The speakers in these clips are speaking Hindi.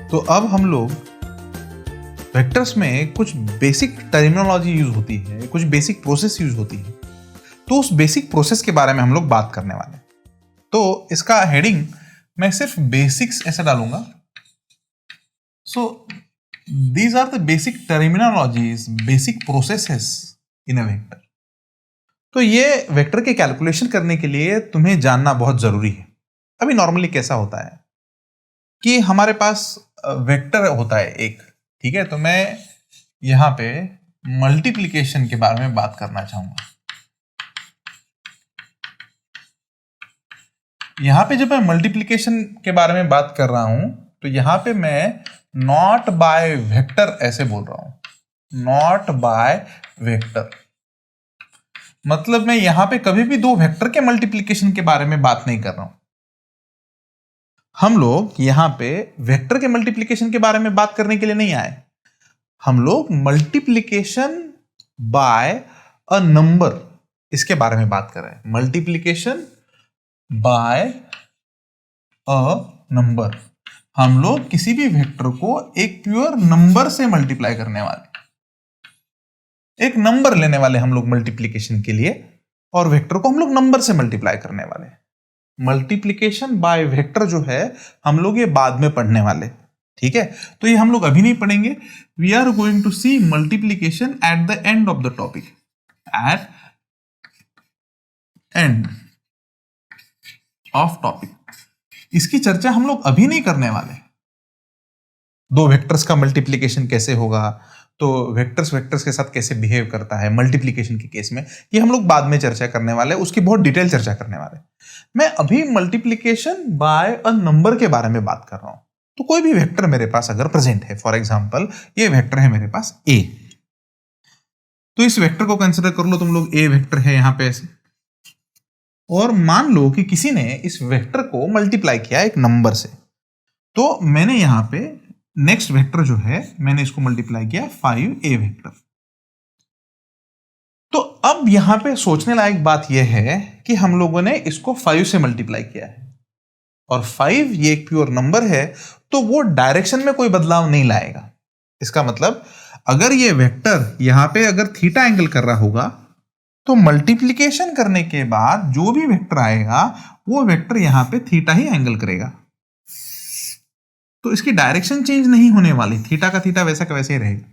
तो अब हम लोग वेक्टर्स में कुछ बेसिक टर्मिनोलॉजी यूज होती है, कुछ बेसिक प्रोसेस यूज होती है, तो उस बेसिक प्रोसेस के बारे में हम लोग बात करने वाले हैं। तो इसका हेडिंग मैं सिर्फ बेसिक्स ऐसे डालूंगा। So these are the basic terminologies, basic processes in a vector. तो ये वेक्टर के कैलकुलेशन करने के लिए तुम्हें जानना बहुत जरूरी है। अभी नॉर्मली कैसा होता है कि हमारे पास वेक्टर होता है एक, ठीक है। तो मैं यहां पे मल्टीप्लिकेशन के बारे में बात करना चाहूंगा। यहां पे जब मैं मल्टीप्लिकेशन के बारे में बात कर रहा हूं तो यहां पे मैं नॉट बाय वेक्टर ऐसे बोल रहा हूं, नॉट बाय वेक्टर। मतलब मैं यहां पे कभी भी दो वेक्टर के मल्टीप्लिकेशन के बारे में बात नहीं कर रहा हूं। हम लोग यहां पे वेक्टर के मल्टीप्लिकेशन के बारे में बात करने के लिए नहीं आए, हम लोग मल्टीप्लिकेशन बाय अ नंबर इसके बारे में बात कर रहे हैं। मल्टीप्लिकेशन बाय अ नंबर, हम लोग किसी भी वेक्टर को एक प्योर नंबर से मल्टीप्लाई करने वाले, एक नंबर लेने वाले हम लोग मल्टीप्लिकेशन के लिए, और वेक्टर को हम लोग नंबर से मल्टीप्लाई करने वाले। मल्टीप्लिकेशन बाय वेक्टर जो है हम लोग ये बाद में पढ़ने वाले, ठीक है। तो ये हम लोग अभी नहीं पढ़ेंगे। We are going to see multiplication at the end of the topic, at end of topic. इसकी चर्चा हम लोग अभी नहीं करने वाले। दो वेक्टर्स का मल्टीप्लिकेशन कैसे होगा, तो वेक्टर्स के साथ कैसे बिहेव करता है मल्टीप्लिकेशन के केस में, ये हम लोग बाद में चर्चा करने वाले, उसकी बहुत डिटेल चर्चा करने वाले। मैं अभी मल्टीप्लिकेशन बाय अ नंबर के बारे में बात कर रहा हूं। तो कोई भी वेक्टर मेरे पास अगर प्रेजेंट है, फॉर एग्जांपल ये वेक्टर है मेरे पास ए, तो इस वेक्टर को कंसिडर कर लो तुम लोग, ए वेक्टर है यहां पे ऐसे, और मान लो कि किसी ने इस वेक्टर को मल्टीप्लाई किया एक नंबर से। तो मैंने यहां पे नेक्स्ट वेक्टर जो है मैंने इसको मल्टीप्लाई किया 5a वेक्टर। तो अब यहां पे सोचने लायक बात यह है कि हम लोगों ने इसको 5 से मल्टीप्लाई किया है, और 5 ये एक प्योर नंबर है, तो वो डायरेक्शन में कोई बदलाव नहीं लाएगा। इसका मतलब अगर ये वेक्टर यहां पे अगर थीटा एंगल कर रहा होगा, तो मल्टीप्लिकेशन करने के बाद जो भी वेक्टर आएगा वो वेक्टर यहां पे थीटा ही एंगल करेगा। तो इसकी डायरेक्शन चेंज नहीं होने वाली, थीटा का थीटा वैसा का वैसे ही रहेगा।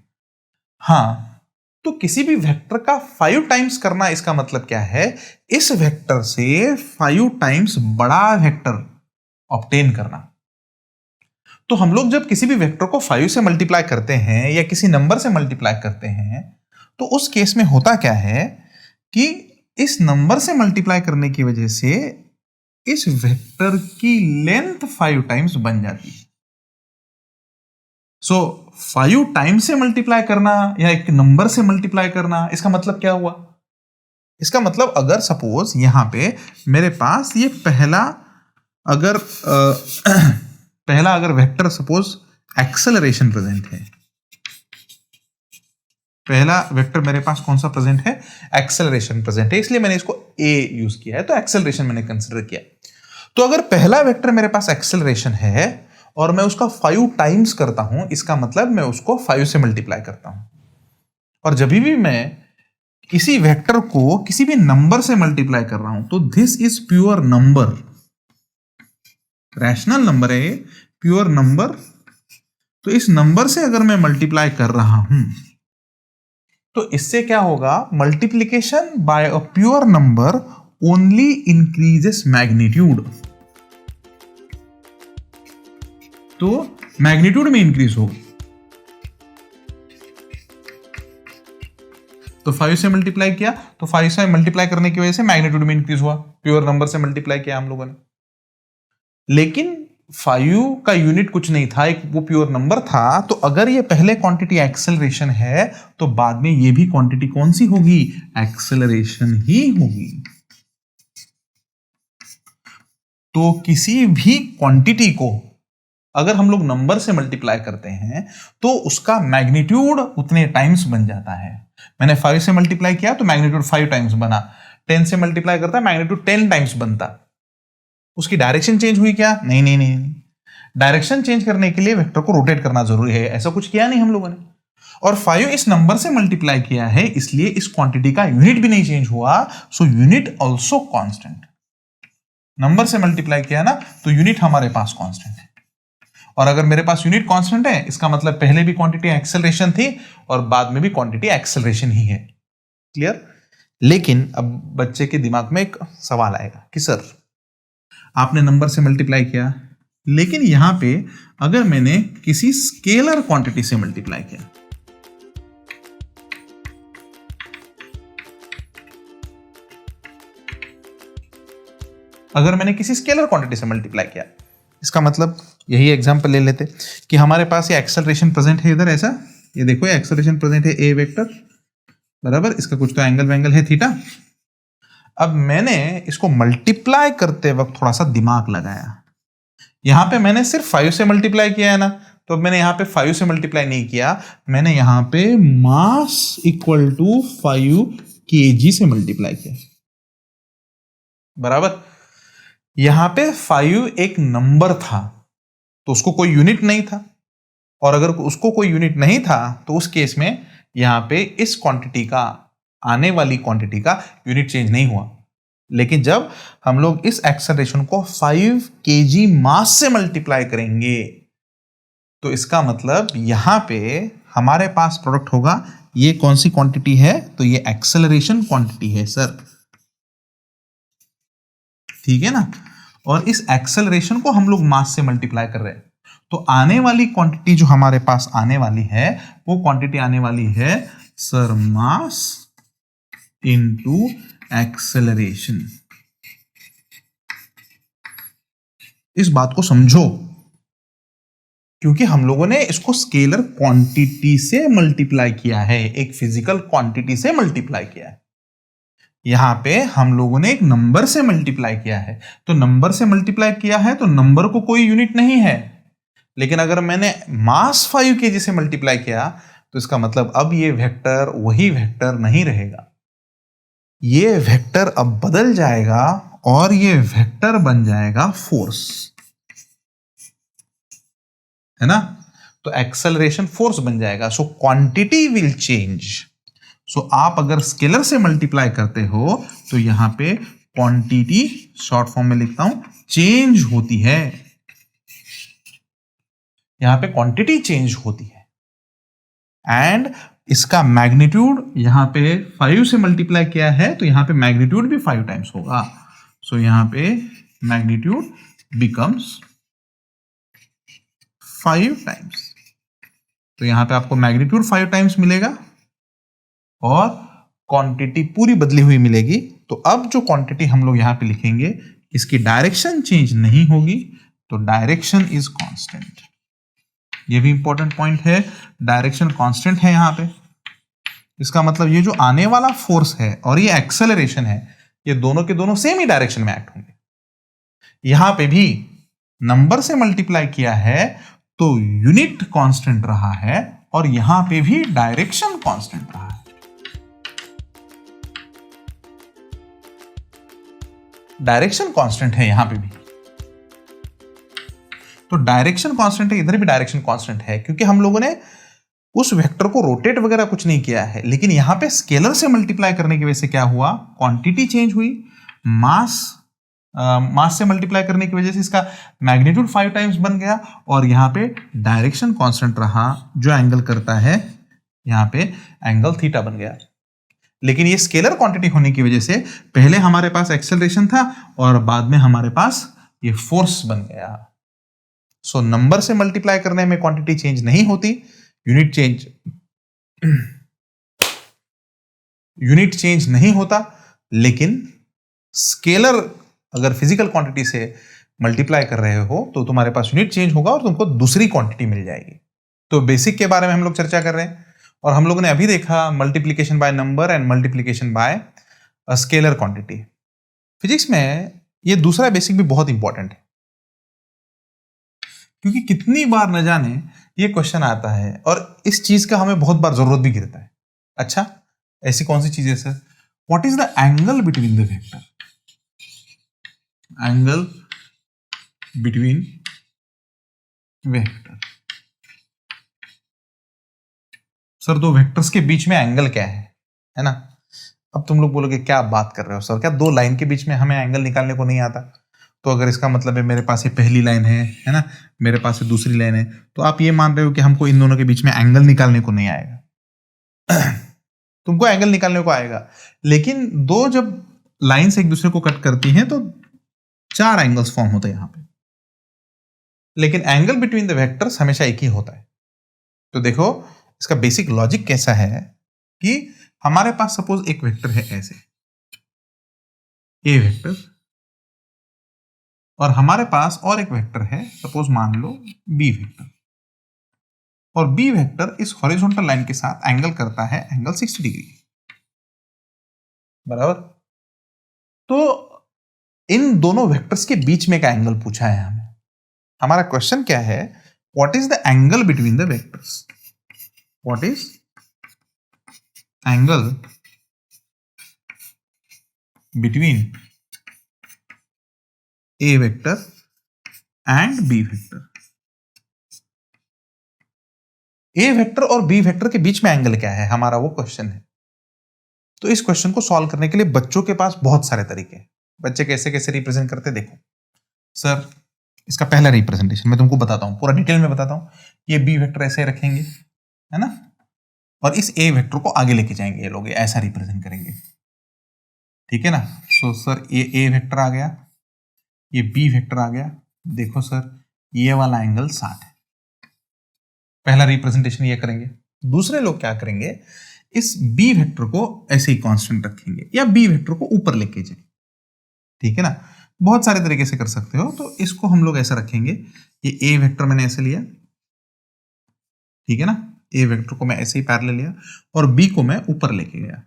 हाँ, तो किसी भी वेक्टर का 5 टाइम्स करना, इसका मतलब क्या है, इस वेक्टर से 5 टाइम्स बड़ा वेक्टर ऑब्टेन करना। तो हम लोग जब किसी भी वेक्टर को 5 से मल्टीप्लाई करते हैं या किसी नंबर से मल्टीप्लाई करते हैं, तो उस केस में होता क्या है कि इस नंबर से मल्टीप्लाई करने की वजह से इस वेक्टर की लेंथ 5 टाइम्स बन जाती है। सो 5 टाइम्स से मल्टीप्लाई करना या एक नंबर से मल्टीप्लाई करना, इसका मतलब क्या हुआ? इसका मतलब अगर सपोज यहां पे मेरे पास ये पहला अगर वेक्टर सपोज एक्सेलरेशन प्रेजेंट है, पहला वेक्टर मेरे पास कौन सा प्रेजेंट है, एक्सेलरेशन प्रेजेंट है, इसलिए मैंने इसको ए यूज किया है, तो एक्सेलरेशन मैंने कंसिडर किया। तो अगर पहला वेक्टर मेरे पास एक्सेलरेशन है और मैं उसका 5 टाइम्स करता हूं, इसका मतलब मैं उसको 5 से मल्टीप्लाई करता हूं। और जब भी मैं किसी वेक्टर को किसी भी नंबर से मल्टीप्लाई कर रहा हूं, तो this is pure number, rational number है, प्योर नंबर। तो इस नंबर से अगर मैं मल्टीप्लाई कर रहा हूं, तो इससे क्या होगा, multiplication bye a pure number only increases magnitude. तो मैग्नीट्यूड में इंक्रीज होगी। तो 5 से मल्टीप्लाई किया, तो 5 से मल्टीप्लाई करने की वजह से मैग्नीट्यूड में इंक्रीज हुआ, प्योर नंबर से मल्टीप्लाई किया हम लोगों ने। लेकिन 5 का यूनिट कुछ नहीं था, एक वो प्योर नंबर था। तो अगर ये पहले क्वांटिटी एक्सेलरेशन है, तो बाद में ये भी क्वांटिटी कौन सी होगी, एक्सेलरेशन ही होगी। तो किसी भी क्वांटिटी को अगर हम लोग नंबर से मल्टीप्लाई करते हैं, तो उसका मैग्नीट्यूड उतने टाइम्स बन जाता है। मैंने 5 से मल्टीप्लाई किया तो मैग्नीट्यूड 5 टाइम्स बना, 10 से मल्टीप्लाई करता है मैग्नीट्यूड 10 टाइम्स बनता। उसकी डायरेक्शन चेंज हुई क्या? नहीं नहीं नहीं नहीं, डायरेक्शन चेंज करने के लिए वेक्टर को रोटेट करना जरूरी है, ऐसा कुछ किया नहीं हम लोगों ने। और 5 इस नंबर से मल्टीप्लाई किया है, इसलिए इस क्वांटिटी का यूनिट भी नहीं चेंज हुआ, so unit also constant. Number से मल्टीप्लाई किया ना, तो यूनिट हमारे पास कांस्टेंट है। और अगर मेरे पास यूनिट कांस्टेंट है, इसका मतलब पहले भी क्वांटिटी एक्सेलरेशन थी और बाद में भी क्वांटिटी एक्सेलरेशन ही है। क्लियर? लेकिन अब बच्चे के दिमाग में एक सवाल आएगा कि सर आपने नंबर से मल्टीप्लाई किया, लेकिन यहां पे अगर मैंने किसी स्केलर क्वांटिटी से मल्टीप्लाई किया, अगर मैंने किसी स्केलर क्वांटिटी से मल्टीप्लाई किया, इसका मतलब यही एग्जांपल ले लेते कि हमारे पास ये एक्सेलरेशन प्रेजेंट है इधर, ऐसा ये देखो ये एक्सेलरेशन प्रेजेंट है ए वेक्टर बराबर, इसका कुछ तो एंगल वेंगल है थीटा। अब मैंने इसको मल्टीप्लाई करते वक्त थोड़ा सा दिमाग लगाया, यहां पे मैंने सिर्फ 5 से मल्टीप्लाई किया है ना, तो मैंने यहां पे 5 से मल्टीप्लाई नहीं किया, मैंने यहां पे मास इक्वल टू 5 kg से मल्टीप्लाई किया बराबर। यहां पे 5 एक नंबर था, तो उसको कोई यूनिट नहीं था, और अगर उसको कोई यूनिट नहीं था तो उस केस में यहां पे इस क्वांटिटी का, आने वाली क्वांटिटी का यूनिट चेंज नहीं हुआ। लेकिन जब हम लोग इस एक्सेलरेशन को 5 kg मास से मल्टीप्लाई करेंगे, तो इसका मतलब यहां पे हमारे पास प्रोडक्ट होगा, ये कौन सी क्वांटिटी है, तो ये एक्सेलरेशन क्वांटिटी है सर, ठीक है ना। और इस एक्सेलरेशन को हम लोग मास से मल्टीप्लाई कर रहे हैं, तो आने वाली क्वांटिटी जो हमारे पास आने वाली है, वो क्वांटिटी आने वाली है सर मास इनटू एक्सेलरेशन। इस बात को समझो, क्योंकि हम लोगों ने इसको स्केलर क्वांटिटी से मल्टीप्लाई किया है, एक फिजिकल क्वांटिटी से मल्टीप्लाई किया है। यहां पे हम लोगों ने एक नंबर से मल्टीप्लाई किया है, तो नंबर से मल्टीप्लाई किया है तो नंबर को कोई यूनिट नहीं है। लेकिन अगर मैंने मास 5 kg से मल्टीप्लाई किया, तो इसका मतलब अब ये वेक्टर वही वेक्टर नहीं रहेगा, ये वेक्टर अब बदल जाएगा और ये वेक्टर बन जाएगा फोर्स, है ना। तो एक्सेलरेशन फोर्स बन जाएगा, सो क्वांटिटी विल चेंज। सो आप अगर स्केलर से मल्टीप्लाई करते हो तो यहां पे क्वांटिटी, शॉर्ट फॉर्म में लिखता हूं, चेंज होती है, यहां पे क्वांटिटी चेंज होती है। एंड इसका मैग्नीट्यूड यहां पे 5 से मल्टीप्लाई किया है, तो यहां पे मैग्नीट्यूड भी 5 टाइम्स होगा, सो यहां पे मैग्नीट्यूड बिकम्स 5 टाइम्स। तो यहां पे आपको मैग्नीट्यूड 5 टाइम्स मिलेगा और क्वांटिटी पूरी बदली हुई मिलेगी। तो अब जो क्वांटिटी हम लोग यहां पे लिखेंगे, इसकी डायरेक्शन चेंज नहीं होगी, तो डायरेक्शन इज कांस्टेंट। ये भी इंपॉर्टेंट पॉइंट है, डायरेक्शन कांस्टेंट है यहां पे। इसका मतलब ये जो आने वाला फोर्स है और ये एक्सेलरेशन है, ये दोनों के दोनों सेम ही डायरेक्शन में एक्ट होंगे। यहां पे भी नंबर से मल्टीप्लाई किया है तो यूनिट कांस्टेंट रहा है, और यहां पे भी डायरेक्शन कांस्टेंट रहा है। डायरेक्शन कांस्टेंट है यहां पे भी, तो डायरेक्शन कांस्टेंट है, इधर भी डायरेक्शन कांस्टेंट है, क्योंकि हम लोगों ने उस वेक्टर को रोटेट वगैरह कुछ नहीं किया है। लेकिन यहां पे स्केलर से मल्टीप्लाई करने की वजह से क्या हुआ, क्वांटिटी चेंज हुई, मास से मल्टीप्लाई करने की वजह से इसका मैग्नीट्यूड 5 टाइम्स बन गया, और यहां पे डायरेक्शन कांस्टेंट रहा, जो एंगल करता है यहां पे एंगल थीटा बन गया। लेकिन ये स्केलर क्वांटिटी होने की वजह से पहले हमारे पास एक्सेलरेशन था और बाद में हमारे पास ये फोर्स बन गया। सो नंबर से मल्टीप्लाई करने में क्वांटिटी चेंज नहीं होती, यूनिट चेंज नहीं होता। लेकिन स्केलर अगर फिजिकल क्वांटिटी से मल्टीप्लाई कर रहे हो तो तुम्हारे पास यूनिट चेंज होगा और तुमको दूसरी क्वांटिटी मिल जाएगी। तो बेसिक के बारे में हम लोग चर्चा कर रहे हैं, और हम लोगों ने अभी देखा multiplication by number and multiplication bye scalar quantity. Physics में ये दूसरा बेसिक भी बहुत इंपॉर्टेंट है, क्योंकि कितनी बार न जाने ये क्वेश्चन आता है और इस चीज का हमें बहुत बार जरूरत भी गिरता है। अच्छा, ऐसी कौन सी चीज है sir? What is the angle between the vector? Angle between vector. Sir दो वेक्टर्स के बीच में एंगल क्या है ना? अब तुम लोग बोलोगे क्या बात कर रहे हो सर, क्या दो लाइन के बीच में हमें एंगल निकालने को नहीं आता? तो अगर इसका मतलब है मेरे पास ये पहली लाइन है ना, मेरे पास ये दूसरी लाइन है, तो आप ये मान रहे हो कि हमको इन दोनों के बीच में एंगल निकालने को नहीं आएगा। तुमको एंगल निकालने को आएगा, लेकिन दो जब लाइंस एक दूसरे को कट करती हैं तो चार एंगल्स फॉर्म होते हैं यहां पे, लेकिन एंगल बिटवीन द वेक्टर्स हमेशा एक ही होता है। तो देखो इसका बेसिक लॉजिक कैसा है कि हमारे पास सपोज एक वेक्टर है ऐसे, ए वेक्टर, और हमारे पास और एक वेक्टर है सपोज मान लो बी वेक्टर, और बी वेक्टर इस हॉरिजॉन्टल लाइन के साथ एंगल करता है एंगल 60 डिग्री, बराबर। तो इन दोनों वेक्टर्स के बीच में का एंगल पूछा है हमें। हमारा क्वेश्चन क्या है, what is the angle between the vectors, what is angle between A vector and B vector. A vector और बी वेक्टर के बीच में एंगल क्या है, हमारा वो क्वेश्चन है। तो इस क्वेश्चन को सॉल्व करने के लिए बच्चों के पास बहुत सारे तरीके हैं। बच्चे कैसे कैसे रिप्रेजेंट करते देखो। सर इसका पहला रिप्रेजेंटेशन मैं तुमको बताता हूं, पूरा डिटेल में बताता हूं। ये बी वेक्टर ऐसे रखेंगे, है ना, और इस ए वेक्टर को आगे लेके जाएंगे ये लोग, ऐसा रिप्रेजेंट करेंगे, ठीक है ना। सो सर ये ए वेक्टर आ गया, ये बी वेक्टर आ गया। देखो सर ये वाला एंगल 60 है। पहला रिप्रेजेंटेशन ये करेंगे। दूसरे लोग क्या करेंगे, इस बी वेक्टर को ऐसे ही कांस्टेंट रखेंगे या बी वेक्टर को ऊपर लेके जाए, ठीक है ना। बहुत सारे तरीके से कर सकते हो। तो इसको हम लोग ऐसा रखेंगे, ये ए वेक्टर मैंने ऐसे लिया, ठीक है ना, ए वेक्टर को मैं ऐसे ही पैरेलल लिया और बी को मैं ऊपर लेके गया।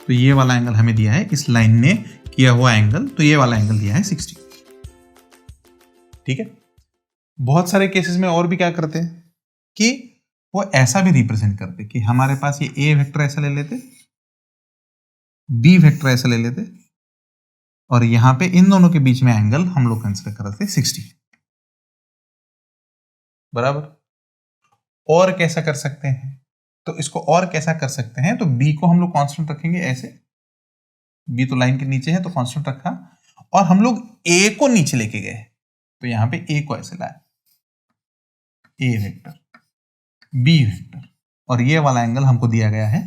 तो ये वाला एंगल हमें दिया है, इस लाइन ने किया हुआ एंगल, तो ये वाला एंगल दिया है 60, ठीक है। बहुत सारे केसेस में और भी क्या करते हैं कि वो ऐसा भी रिप्रेजेंट करते कि हमारे पास ये ए वेक्टर ऐसा ले लेते, बी वेक्टर ऐसा ले लेते, और यहां पे इन दोनों के बीच में एंगल हम लोग कंसीडर करते 60, बराबर। और कैसा कर सकते हैं, तो इसको और कैसा कर सकते हैं, तो बी को हम लोग कांस्टेंट रखेंगे ऐसे, बी तो लाइन के नीचे है तो कांस्टेंट रखा, और हम लोग ए को नीचे लेके गए, तो यहां पे ए को ऐसे लाया, ए वेक्टर, बी वेक्टर, और ये वाला एंगल हमको दिया गया है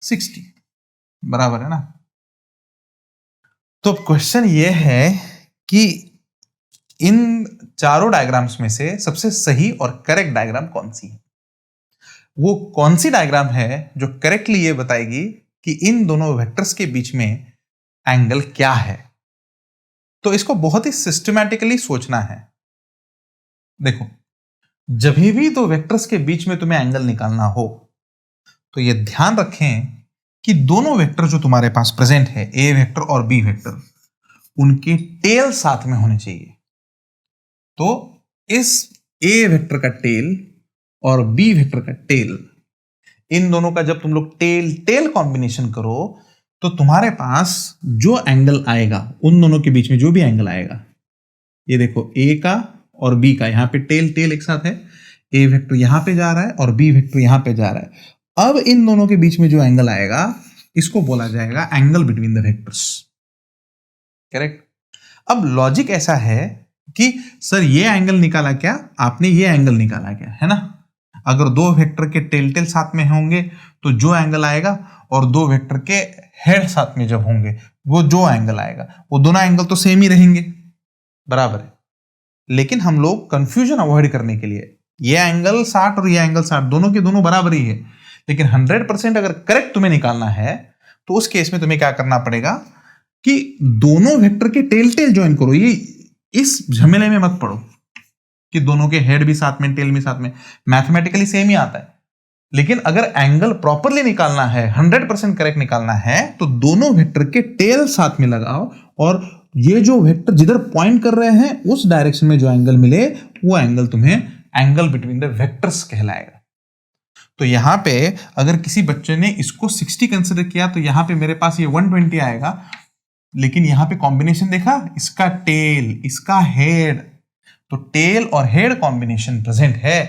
60, बराबर है ना। तो क्वेश्चन ये है कि इन चारों डायग्राम्स में से सबसे सही और करेक्ट डायग्राम कौन सी है। वो कौन सी डायग्राम है जो करेक्टली ये बताएगी कि इन दोनों वेक्टर्स के बीच में एंगल क्या है। तो इसको बहुत ही सिस्टमैटिकली सोचना है। देखो जब भी दो वेक्टर्स के बीच में तुम्हें एंगल निकालना हो तो ये ध्यान रखें कि दोनों वेक्टर जो तुम्हारे पास प्रेजेंट है, ए वेक्टर और बी वेक्टर, उनके टेल साथ में होने चाहिए। तो इस ए वेक्टर का टेल और बी वेक्टर का टेल, इन दोनों का जब तुम लोग टेल टेल कॉम्बिनेशन करो तो तुम्हारे पास जो एंगल आएगा, उन दोनों के बीच में जो भी एंगल आएगा, ये देखो ए का और बी का, यहां पे टेल टेल एक साथ है, ए वेक्टर यहां पे जा रहा है और बी वेक्टर यहां पे जा रहा है। अब इन दोनों के बीच में जो एंगल आएगा इसको बोला जाएगा angle between the vectors, correct. अब लॉजिक ऐसा है कि सर ये एंगल निकाला क्या, आपने ये एंगल निकाला क्या, है ना। अगर दो वेक्टर के टेल टेल साथ में होंगे तो जो एंगल आएगा, और दो वेक्टर के हेड साथ में जब होंगे वो जो एंगल आएगा, वो दोनों एंगल तो सेम ही रहेंगे, बराबर है। लेकिन हम लोग कंफ्यूजन अवॉइड करने के लिए ये एंगल 60 और ये एंगल 60 दोनों के दोनों बराबर ही है, लेकिन 100% अगर करेक्ट तुम्हें निकालना है तो उस केस में तुम्हें क्या करना पड़ेगा कि दोनों वेक्टर के टेल टेल ज्वाइन करो। ये इस झमेले में मत पड़ो कि दोनों के हेड भी साथ में टेल भी साथ में, मैथमेटिकली सेम ही आता है। लेकिन अगर एंगल प्रॉपरली निकालना है, 100% करेक्ट निकालना है, तो दोनों वेक्टर के टेल साथ में लगाओ और ये जो वेक्टर जिधर पॉइंट कर रहे हैं उस डायरेक्शन में जो एंगल मिले वो एंगल तुम्हें एंगल बिटवीन द वेक्टर्स कहलाएगा। तो यहाँ पे अगर किसी बच्चे ने इसको 60 कंसिडर किया तो यहाँ पे मेरे पास ये 120 आएगा, लेकिन यहाँ पे कॉम्बिनेशन देखा, इसका टेल, इसका हेड, तो टेल और हेड कॉम्बिनेशन प्रेजेंट है।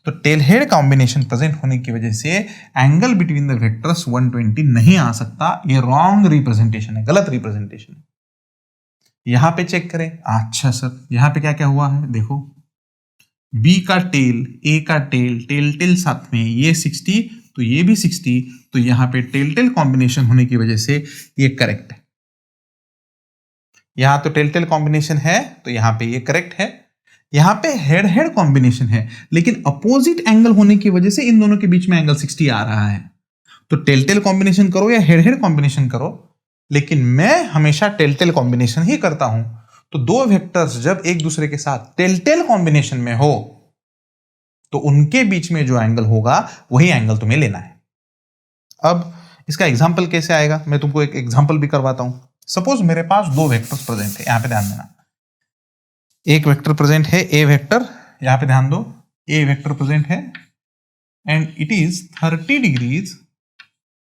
तो टेल हेड कॉम्बिनेशन प्रेजेंट होने की वजह से एंगल बिटवीन द वेक्टर्स 120 नहीं आ सकता। ये रॉन्ग रिप्रेजेंटेशन है, गलत रिप्रेजेंटेशन है। यहां पे चेक करें। अच्छा सर, यहां पे क्या क्या हुआ है देखो, बी का टेल, ए का टेल, टेल टेल साथ में, ये 60 तो ये भी 60, तो यहां पे टेल टेल कॉम्बिनेशन होने की वजह से ये करेक्ट है। यहां तो टेल टेल कॉम्बिनेशन है तो यहां पे ये करेक्ट है। यहां पे हेड हेड कॉम्बिनेशन है, लेकिन अपोजिट एंगल होने की वजह से इन दोनों के बीच में एंगल 60 आ रहा है। तो टेल टेल कॉम्बिनेशन करो या हेड हेड कॉम्बिनेशन करो, लेकिन मैं हमेशा टेल टेल कॉम्बिनेशन ही करता हूं। तो दो वेक्टर्स जब एक दूसरे के साथ टेल टेल कॉम्बिनेशन में हो तो उनके बीच में जो एंगल होगा वही एंगल तुम्हें लेना है। अब इसका एग्जाम्पल कैसे आएगा, मैं तुमको एक एग्जाम्पल भी करवाता हूं। सपोज मेरे पास दो वेक्टर्स प्रेजेंट है, यहां पे ध्यान देना। एक वेक्टर प्रेजेंट है ए वेक्टर, यहां पे ध्यान दो, ए वेक्टर प्रेजेंट है and it is 30 degrees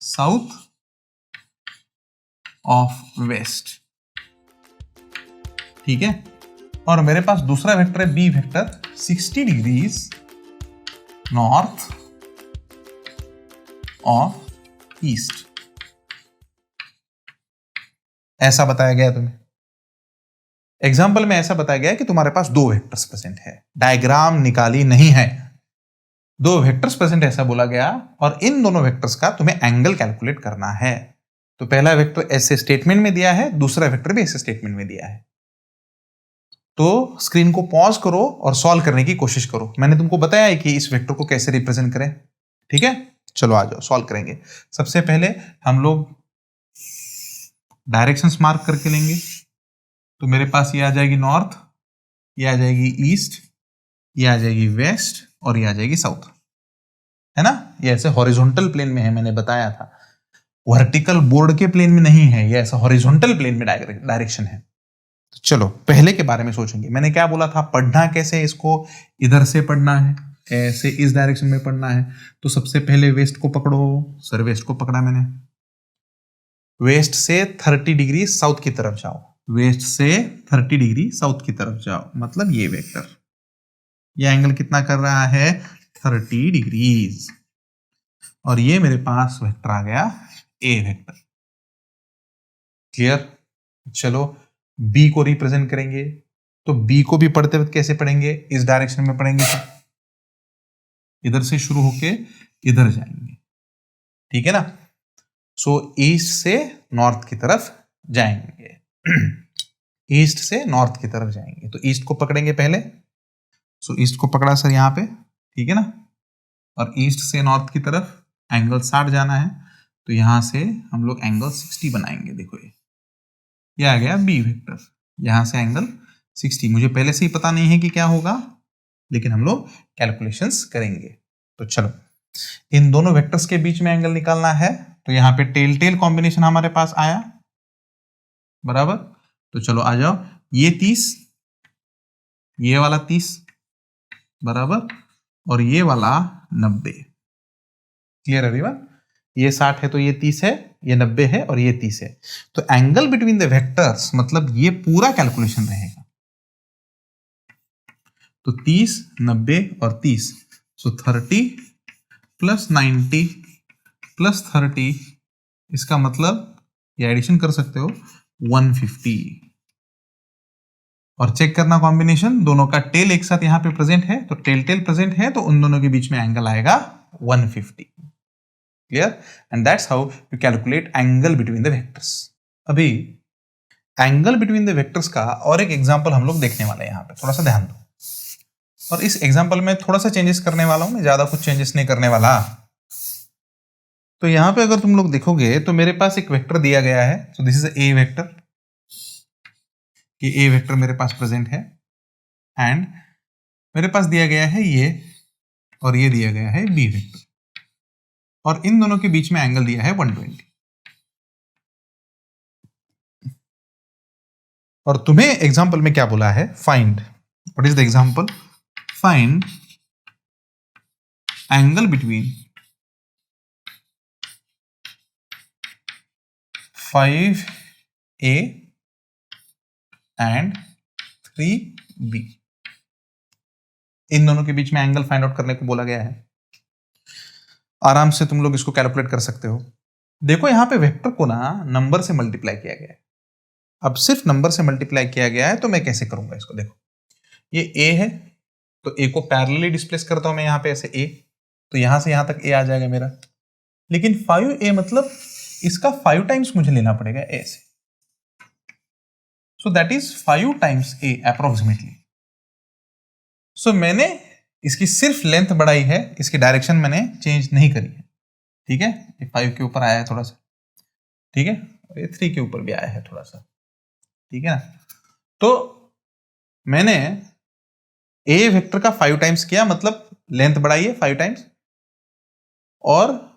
south of west, ठीक है। और मेरे पास दूसरा वेक्टर है B vector 60 degrees north of east. ऐसा बताया गया तुम्हें एग्जाम्पल में, ऐसा बताया गया कि तुम्हारे पास दो वेक्टर्स प्रेजेंट है, डायग्राम निकाली नहीं है, दो वेक्टर्स प्रेजेंट ऐसा बोला गया, और इन दोनों वेक्टर्स का तुम्हें एंगल कैलकुलेट करना है। तो पहला वेक्टर ऐसे स्टेटमेंट में दिया है, दूसरा वेक्टर भी ऐसे स्टेटमेंट में दिया है। तो स्क्रीन को पॉज करो और सॉल्व करने की कोशिश करो। मैंने तुमको बताया है कि इस वेक्टर को कैसे रिप्रेजेंट करें, ठीक है। चलो आ जाओ सॉल्व करेंगे। सबसे पहले हम लोग डायरेक्शंस मार्क करके लेंगे। तो मेरे पास ये आ जाएगी नॉर्थ, ये आ जाएगी ईस्ट, ये आ जाएगी वेस्ट और ये आ जाएगी साउथ, है ना। ये ऐसे हॉरिजॉन्टल प्लेन में है, मैंने बताया था, वर्टिकल बोर्ड के प्लेन में नहीं है, ये ऐसा हॉरिजॉन्टल प्लेन में डायरेक्शन है। तो चलो पहले के बारे में सोचेंगे। मैंने क्या बोला था, पढ़ना कैसे, इसको इधर से पढ़ना है, ऐसे इस डायरेक्शन में पढ़ना है। तो सबसे पहले वेस्ट को पकड़ो। सर वेस्ट को पकड़ा मैंने, वेस्ट से 30 डिग्री साउथ की तरफ जाओ, वेस्ट से 30 डिग्री साउथ की तरफ जाओ, मतलब ये वेक्टर, ये एंगल कितना कर रहा है 30 डिग्रीज, और ये मेरे पास वेक्टर आ गया ए वेक्टर। क्लियर। चलो बी को रिप्रेजेंट करेंगे। तो बी को भी पढ़ते वक्त कैसे पढ़ेंगे, इस डायरेक्शन में पढ़ेंगे, तो इधर से शुरू होके इधर जाएंगे, ठीक है ना। सो ईस्ट से नॉर्थ की तरफ जाएंगे, ईस्ट से नॉर्थ की तरफ जाएंगे। तो ईस्ट को पकड़ेंगे पहले। सो ईस्ट को पकड़ा सर यहाँ पे, ठीक है ना। और ईस्ट से नॉर्थ की तरफ एंगल 60 जाना है, तो यहां से हम लोग एंगल 60 बनाएंगे। देखो ये आ गया बी वेक्टर, यहां से एंगल 60। मुझे पहले से ही पता नहीं है कि क्या होगा, लेकिन हम लोग कैलकुलेशंस करेंगे। तो चलो इन दोनों वेक्टर्स के बीच में एंगल निकालना है। तो यहां पे टेल टेल कॉम्बिनेशन हमारे पास आया, बराबर। तो चलो आ जाओ, ये 30, ये वाला 30, बराबर, और ये वाला 90। Clear everyone. ये 60 है तो ये 30 है, ये 90 है और ये 30 है। तो एंगल बिटवीन द वेक्टर्स मतलब ये पूरा कैलकुलेशन रहेगा। तो 30, 90 और 30, सो 30 प्लस 90 प्लस 30, इसका मतलब ये एडिशन कर सकते हो 150। और चेक करना कॉम्बिनेशन, दोनों का टेल एक साथ यहां पे प्रेजेंट है, तो टेल टेल प्रेजेंट है, तो उन दोनों के बीच में एंगल आएगा 150। Clear. And that's how you calculate angle between the vectors. अभी एंगल बिटवीन द वेक्टर्स का और एक एग्जांपल हम लोग देखने वाले हैं। यहां पे थोड़ा सा ध्यान दो, और इस एग्जांपल में थोड़ा सा चेंजेस करने वाला हूं मैं, ज्यादा कुछ चेंजेस नहीं करने वाला। तो यहां पे अगर तुम लोग देखोगे तो मेरे पास एक वेक्टर दिया गया है। So this is a vector, ये ए वेक्टर मेरे पास प्रेजेंट है, एंड मेरे पास दिया गया है ये, और ये दिया गया है बी वेक्टर, और इन दोनों के बीच में एंगल दिया है 120। और तुम्हें एग्जांपल में क्या बोला है, find, what is the example, find angle between 5a and 3b, इन दोनों के बीच में एंगल फाइंड आउट करने को बोला गया है। आराम से तुम लोग इसको कैलकुलेट कर सकते हो। देखो यहां पे वेक्टर को ना नंबर से मल्टीप्लाई किया गया है। अब सिर्फ नंबर से मल्टीप्लाई किया गया है, तो मैं कैसे करूंगा इसको? देखो ये a है, तो a को पैरेलली डिस्प्लेस करता हूं मैं यहां पे ऐसे a, तो यहां से यहां तक a आ जाएगा मेरा। लेकिन 5a मतलब इसका 5 टाइम्स मुझे लेना पड़ेगा a से, so that is 5 times a approximately. So मैंने इसकी सिर्फ लेंथ बढ़ाई है, इसकी डायरेक्शन मैंने चेंज नहीं करी है। ठीक है, ये 5 के ऊपर आया है थोड़ा सा, ठीक है, और ये 3 के ऊपर भी आया है थोड़ा सा, ठीक है ना। तो मैंने a वेक्टर का 5 टाइम्स किया, मतलब लेंथ बढ़ाई है 5 टाइम्स, और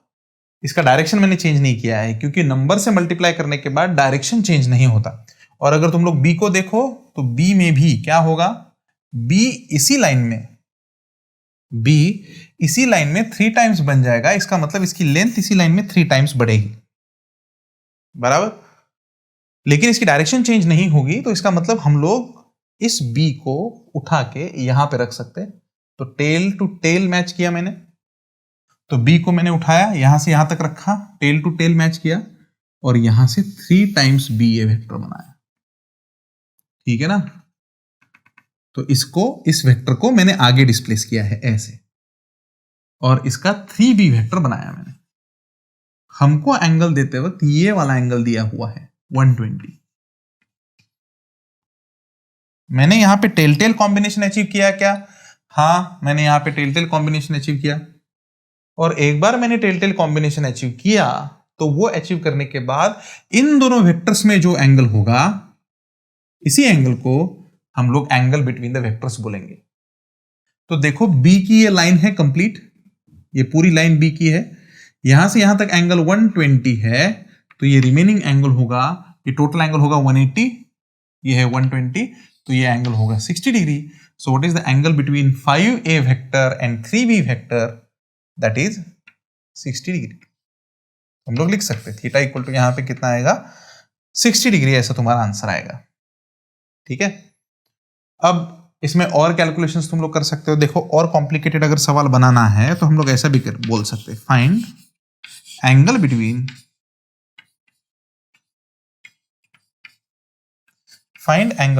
इसका डायरेक्शन मैंने चेंज नहीं किया है, क्योंकि नंबर से मल्टीप्लाई करने के बाद डायरेक्शन चेंज नहीं होता। और अगर तुम लोग b को देखो तो b में भी क्या होगा, b इसी लाइन में 3 टाइम्स बन जाएगा। इसका मतलब इसकी लेंथ इसी लाइन में 3 टाइम्स बढ़ेगी, बराबर। लेकिन इसकी डायरेक्शन चेंज नहीं होगी, तो इसका मतलब हम लोग इस b को उठा के यहां पे रख सकते हैं। तो टेल टू टेल मैच किया मैंने, तो b को मैंने उठाया यहां से यहां तक रखा, टेल टू टेल मैच किया, और यहां से 3 टाइम्स b ये वेक्टर बनाया, ठीक है ना। तो इस वेक्टर को मैंने आगे डिस्प्लेस किया है ऐसे, और इसका 3b वेक्टर बनाया मैंने। हमको एंगल देते वक्त ये वाला एंगल दिया हुआ है 120। मैंने यहां पे टेल टेल कॉम्बिनेशन अचीव किया क्या? हाँ, मैंने यहां पे टेल टेल कॉम्बिनेशन अचीव किया। और एक बार मैंने टेल टेल कॉम्बिनेशन अचीव किया, तो वो अचीव करने के बाद इन दोनों वेक्टर्स में जो एंगल होगा, इसी एंगल को हम लोग एंगल बिटवीन द वेक्टर्स बोलेंगे। तो देखो b की ये लाइन है कंप्लीट, ये पूरी लाइन b की है, यहां से यहां तक एंगल 120 है, तो ये रिमेनिंग एंगल होगा, ये टोटल एंगल होगा 180, ये है 120, तो ये एंगल होगा 60 degree. So what is the angle between 5a vector and 3b vector? That is 60 degree. हम लोग लिख सकते हैं थीटा इक्वल टू यहां पे कितना आएगा, 60 डिग्री, ऐसा तुम्हारा आंसर आएगा, ठीक है। अब इसमें और कैलकुलेशंस तुम लोग कर सकते हो। देखो और कॉम्प्लिकेटेड अगर सवाल बनाना है तो हम लोग ऐसा भी बोल सकते हैं, फाइंड एंगल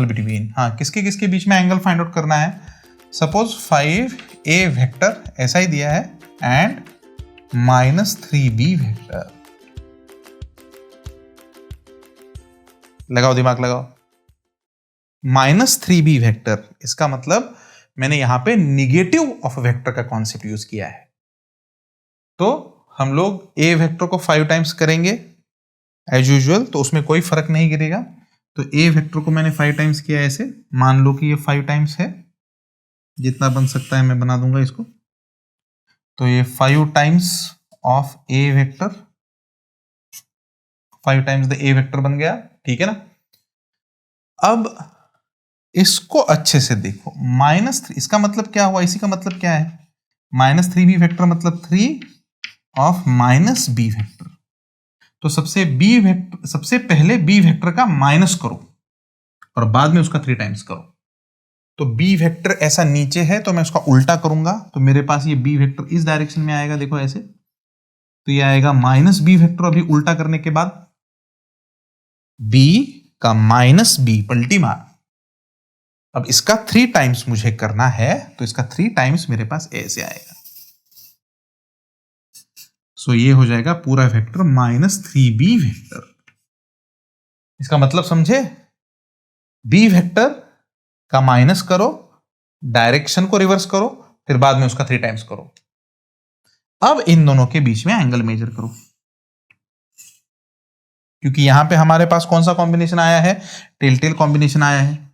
बिटवीन, हाँ, किसके किसके बीच में एंगल फाइंड आउट करना है। सपोज 5a वेक्टर ऐसा ही दिया है एंड -3b वेक्टर। लगाओ दिमाग लगाओ, -3b वेक्टर, इसका मतलब मैंने यहां पे निगेटिव ऑफ वेक्टर का कॉन्सेप्ट यूज किया है। तो हम लोग a वेक्टर को 5 टाइम्स करेंगे एज यूजुअल, तो उसमें कोई फर्क नहीं गिरेगा। तो a वेक्टर को मैंने 5 टाइम्स किया ऐसे, मान लो कि ये 5 टाइम्स है, जितना बन सकता है मैं बना दूंगा इसको। तो ये 5 times of a vector, 5 times the a vector बन गया, ठीक है ना। अब इसको अच्छे से देखो, -3, इसका मतलब क्या हुआ, इसी का मतलब क्या है, -3b वेक्टर मतलब 3 ऑफ -b वेक्टर। तो सबसे पहले b वेक्टर का माइनस करो और बाद में उसका 3 टाइम्स करो। तो b वेक्टर ऐसा नीचे है, तो मैं उसका उल्टा करूंगा, तो मेरे पास ये b वेक्टर इस डायरेक्शन में आएगा, देखो ऐसे। तो ये आएगा -b वेक्टर, अभी उल्टा करने के बाद b का -b पलटी मार। अब इसका 3 टाइम्स मुझे करना है, तो इसका 3 टाइम्स मेरे पास ऐसे आएगा। सो ये हो जाएगा पूरा वेक्टर -3b वेक्टर। इसका मतलब समझे, b वेक्टर का माइनस करो, डायरेक्शन को रिवर्स करो, फिर बाद में उसका 3 टाइम्स करो। अब इन दोनों के बीच में एंगल मेजर करो, क्योंकि यहां पे हमारे पास कौन सा कॉम्बिनेशन आया है, टेल टेल कॉम्बिनेशन आया है।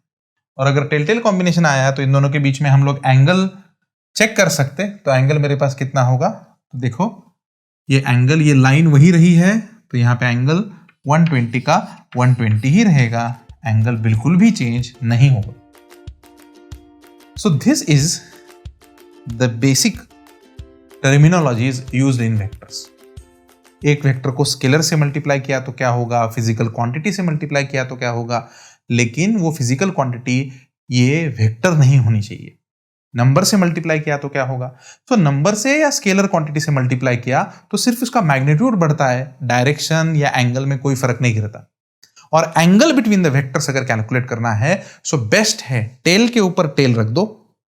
और अगर टेल टेल कॉम्बिनेशन आया है तो इन दोनों के बीच में हम लोग एंगल चेक कर सकते हैं। तो एंगल मेरे पास कितना होगा, तो देखो ये एंगल, ये लाइन वही रही है, तो यहाँ पे एंगल 120 का 120 ही रहेगा, एंगल बिल्कुल भी चेंज नहीं होगा। So this is the basic terminologies used in vectors. एक वेक्टर को स्केलर से मल्टीप्लाई किया तो क्या होगा, फिजिकल क्वांटिटी से मल्टीप्लाई किया तो क्या होगा, लेकिन वो फिजिकल क्वांटिटी ये वेक्टर नहीं होनी चाहिए। नंबर से मल्टीप्लाई किया तो क्या होगा, तो नंबर से या स्केलर क्वांटिटी से मल्टीप्लाई किया तो सिर्फ उसका मैग्नीट्यूड बढ़ता है, डायरेक्शन या एंगल में कोई फर्क नहीं गिरता। और एंगल बिटवीन द वेक्टर्स अगर कैलकुलेट करना है सो बेस्ट है टेल के ऊपर टेल रख दो,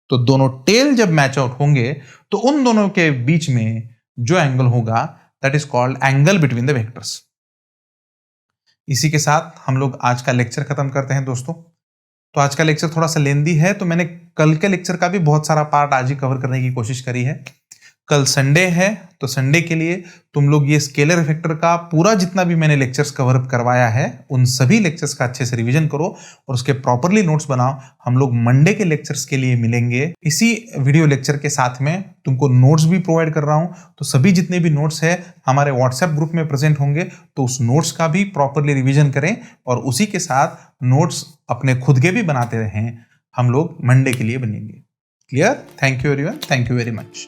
तो दोनों टेल जब मैच आउट होंगे तो उन दोनों के बीच में जो एंगल होगा that is called angle between the vectors. इसी के साथ हम लोग आज का लेक्चर खत्म करते हैं दोस्तों। तो आज का लेक्चर थोड़ा सा लेंदी है, तो मैंने कल के लेक्चर का भी बहुत सारा पार्ट आज ही कवर करने की कोशिश करी है। कल संडे है तो संडे के लिए तुम लोग ये स्केलर वेक्टर का पूरा जितना भी मैंने लेक्चर्स कवर करवाया है उन सभी लेक्चर्स का अच्छे से रिवीजन करो और उसके प्रॉपरली नोट्स बनाओ। हम लोग मंडे के लेक्चर्स के लिए मिलेंगे। इसी वीडियो लेक्चर के साथ में तुमको नोट्स भी प्रोवाइड कर रहा हूं, तो सभी जितने भी नोट्स है हमारे व्हाट्सएप ग्रुप में प्रेजेंट होंगे, तो उस नोट्स का भी प्रॉपरली रिविजन करें और उसी के साथ नोट्स अपने खुद के भी बनाते रहें। हम लोग मंडे के लिए बनेंगे। Clear? Thank you everyone, thank you very much.